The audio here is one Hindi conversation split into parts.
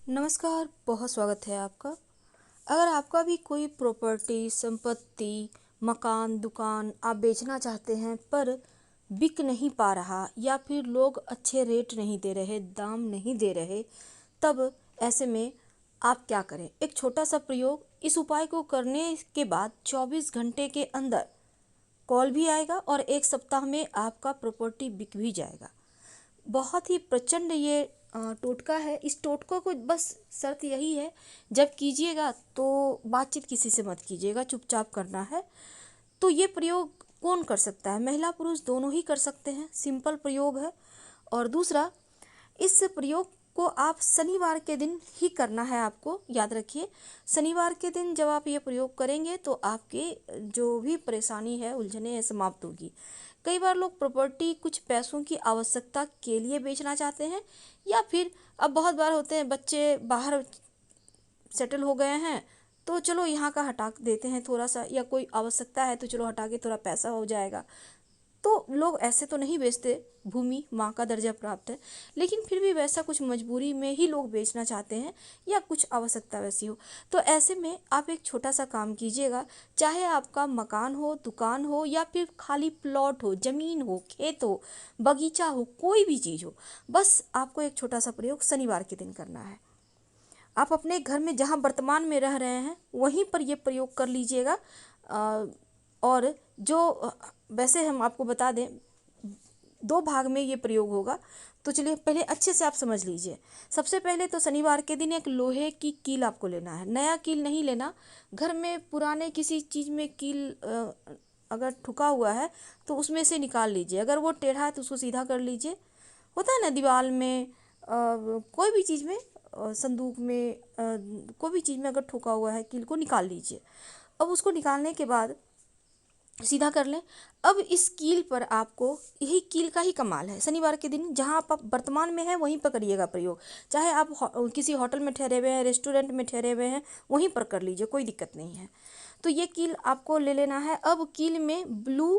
नमस्कार, बहुत स्वागत है आपका। अगर आपका भी कोई प्रॉपर्टी, संपत्ति, मकान, दुकान आप बेचना चाहते हैं पर बिक नहीं पा रहा या फिर लोग अच्छे रेट नहीं दे रहे, दाम नहीं दे रहे, तब ऐसे में आप क्या करें? एक छोटा सा प्रयोग। इस उपाय को करने के बाद 24 घंटे के अंदर कॉल भी आएगा और 1 सप्ताह में आपका प्रॉपर्टी बिक भी जाएगा। बहुत ही प्रचंड ये टोटका है। इस टोटका को बस शर्त यही है, जब कीजिएगा तो बातचीत किसी से मत कीजिएगा, चुपचाप करना है। तो ये प्रयोग कौन कर सकता है? महिला पुरुष दोनों ही कर सकते हैं, सिंपल प्रयोग है। और दूसरा, इस प्रयोग को आप शनिवार के दिन ही करना है। आपको याद रखिए, शनिवार के दिन जब आप ये प्रयोग करेंगे तो आपके जो भी परेशानी है, उलझने हैं, समाप्त होगी। कई बार लोग प्रॉपर्टी कुछ पैसों की आवश्यकता के लिए बेचना चाहते हैं, या फिर अब बहुत बार होते हैं बच्चे बाहर सेटल हो गए हैं तो चलो यहाँ का हटा देते हैं थोड़ा सा, या कोई आवश्यकता है तो चलो हटा के थोड़ा पैसा हो जाएगा। तो लोग ऐसे तो नहीं बेचते, भूमि माँ का दर्जा प्राप्त है, लेकिन फिर भी वैसा कुछ मजबूरी में ही लोग बेचना चाहते हैं या कुछ आवश्यकता वैसी हो। तो ऐसे में आप एक छोटा सा काम कीजिएगा, चाहे आपका मकान हो, दुकान हो, या फिर खाली प्लॉट हो, ज़मीन हो, खेत हो, बगीचा हो, कोई भी चीज़ हो, बस आपको एक छोटा सा प्रयोग शनिवार के दिन करना है। आप अपने घर में जहाँ वर्तमान में रह रहे हैं वहीं पर ये प्रयोग कर लीजिएगा। और जो वैसे हम आपको बता दें, 2 भाग में ये प्रयोग होगा। तो चलिए पहले अच्छे से आप समझ लीजिए। सबसे पहले तो शनिवार के दिन एक लोहे की कील आपको लेना है। नया कील नहीं लेना, घर में पुराने किसी चीज़ में कील अगर ठुका हुआ है तो उसमें से निकाल लीजिए। अगर वो टेढ़ा है तो उसको सीधा कर लीजिए। होता है ना, दीवार में कोई भी चीज़ में, संदूक में, कोई भी चीज़ में अगर ठुका हुआ है, कील को निकाल लीजिए। अब उसको निकालने के बाद सीधा कर लें। अब इस कील पर आपको, यही कील का ही कमाल है, शनिवार के दिन जहाँ आप वर्तमान में हैं वहीं पर करिएगा प्रयोग। चाहे आप किसी होटल में ठहरे हुए हैं, रेस्टोरेंट में ठहरे हुए हैं, वहीं पर कर लीजिए, कोई दिक्कत नहीं है। तो ये कील आपको ले लेना है। अब कील में ब्लू,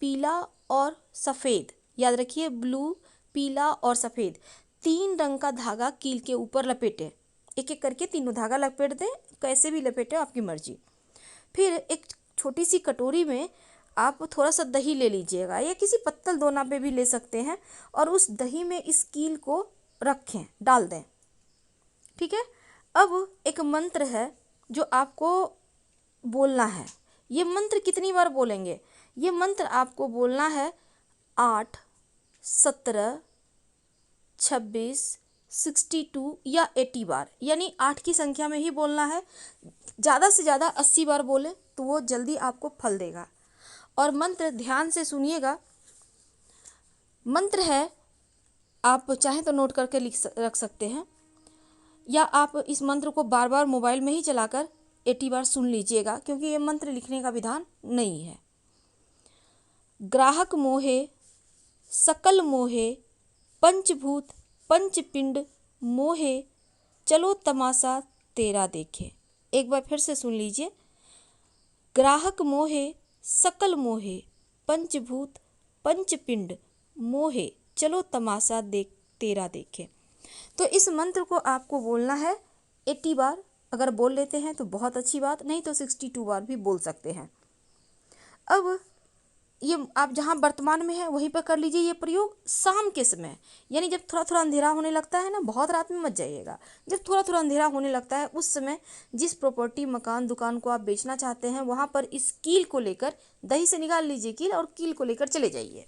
पीला और सफ़ेद, याद रखिए, ब्लू, पीला और सफ़ेद 3 रंग का धागा कील के ऊपर लपेटें। एक एक करके तीनों धागा लपेट दें, कैसे भी लपेटें, आपकी मर्जी। फिर एक छोटी सी कटोरी में आप थोड़ा सा दही ले लीजिएगा, या किसी पत्तल दोना पे भी ले सकते हैं, और उस दही में इस कील को रखें, डाल दें। ठीक है। अब एक मंत्र है जो आपको बोलना है। ये मंत्र कितनी बार बोलेंगे? ये मंत्र आपको बोलना है 8, 17, 26, 62 या 80 बार, यानी 8 की संख्या में ही बोलना है। ज़्यादा से ज़्यादा 80 बार बोले तो वो जल्दी आपको फल देगा। और मंत्र ध्यान से सुनिएगा। मंत्र है, आप चाहें तो नोट करके रख सकते हैं, या आप इस मंत्र को बार बार मोबाइल में ही चलाकर 80 बार सुन लीजिएगा, क्योंकि ये मंत्र लिखने का विधान नहीं है। ग्राहक मोहे, सकल मोहे, पंचभूत पंचपिंड मोहे, चलो तमाशा तेरा देखे। एक बार फिर से सुन लीजिए। ग्राहक मोहे, सकल मोहे, पंचभूत पंचपिंड मोहे, चलो तमाशा तेरा देखे। तो इस मंत्र को आपको बोलना है 80 बार। अगर बोल लेते हैं तो बहुत अच्छी बात, नहीं तो 62 बार भी बोल सकते हैं। अब ये आप जहाँ वर्तमान में है वहीं पर कर लीजिए ये प्रयोग शाम के समय, यानी जब थोड़ा थोड़ा अंधेरा होने लगता है ना, बहुत रात में मत जाइएगा, जब थोड़ा थोड़ा अंधेरा होने लगता है उस समय जिस प्रॉपर्टी, मकान, दुकान को आप बेचना चाहते हैं वहाँ पर इस कील को लेकर, दही से निकाल लीजिए कील, और कील को लेकर चले जाइए।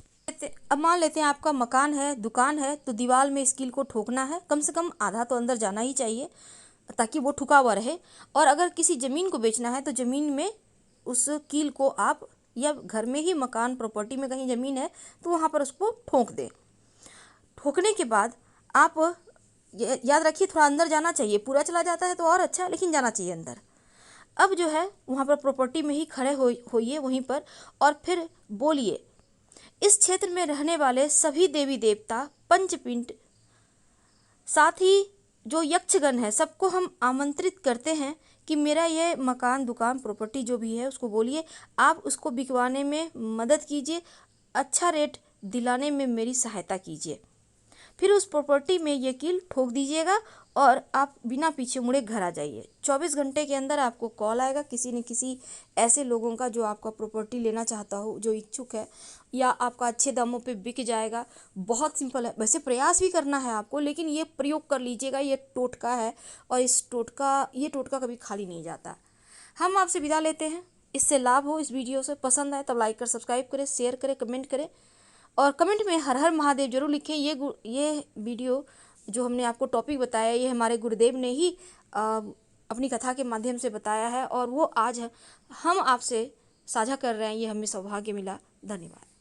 अब मान लेते हैं आपका मकान है, दुकान है, तो दीवार में इस कील को ठोकना है। कम से कम आधा तो अंदर जाना ही चाहिए ताकि वो ठुका हुआ रहे। और अगर किसी ज़मीन को बेचना है तो ज़मीन में उस कील को आप, या घर में ही मकान, प्रॉपर्टी में कहीं ज़मीन है तो वहाँ पर उसको ठोक दें। ठोकने के बाद आप याद रखिए, थोड़ा अंदर जाना चाहिए, पूरा चला जाता है तो और अच्छा, लेकिन जाना चाहिए अंदर। अब जो है वहाँ पर प्रॉपर्टी में ही खड़े होइए वहीं पर, और फिर बोलिए, इस क्षेत्र में रहने वाले सभी देवी देवता, पंचपिंड, साथ ही जो यक्षगण है, सबको हम आमंत्रित करते हैं कि मेरा ये मकान, दुकान, प्रॉपर्टी जो भी है उसको बोलिए, आप उसको बिकवाने में मदद कीजिए, अच्छा रेट दिलाने में मेरी सहायता कीजिए। फिर उस प्रॉपर्टी में ये कील ठोक दीजिएगा और आप बिना पीछे मुड़े घर आ जाइए। 24 घंटे के अंदर आपको कॉल आएगा किसी न किसी ऐसे लोगों का जो आपका प्रॉपर्टी लेना चाहता हो, जो इच्छुक है, या आपका अच्छे दामों पे बिक जाएगा। बहुत सिंपल है, वैसे प्रयास भी करना है आपको, लेकिन ये प्रयोग कर लीजिएगा, ये टोटका है और ये टोटका कभी खाली नहीं जाता। हम आपसे विदा लेते हैं। इससे लाभ हो, इस वीडियो से पसंद आए तब लाइक कर सब्सक्राइब करें, शेयर करें, कमेंट करें और कमेंट में हर हर महादेव जरूर लिखें। ये वीडियो जो हमने आपको टॉपिक बताया, ये हमारे गुरुदेव ने ही अपनी कथा के माध्यम से बताया है और वो आज हम आपसे साझा कर रहे हैं। ये हमें सौभाग्य मिला। धन्यवाद।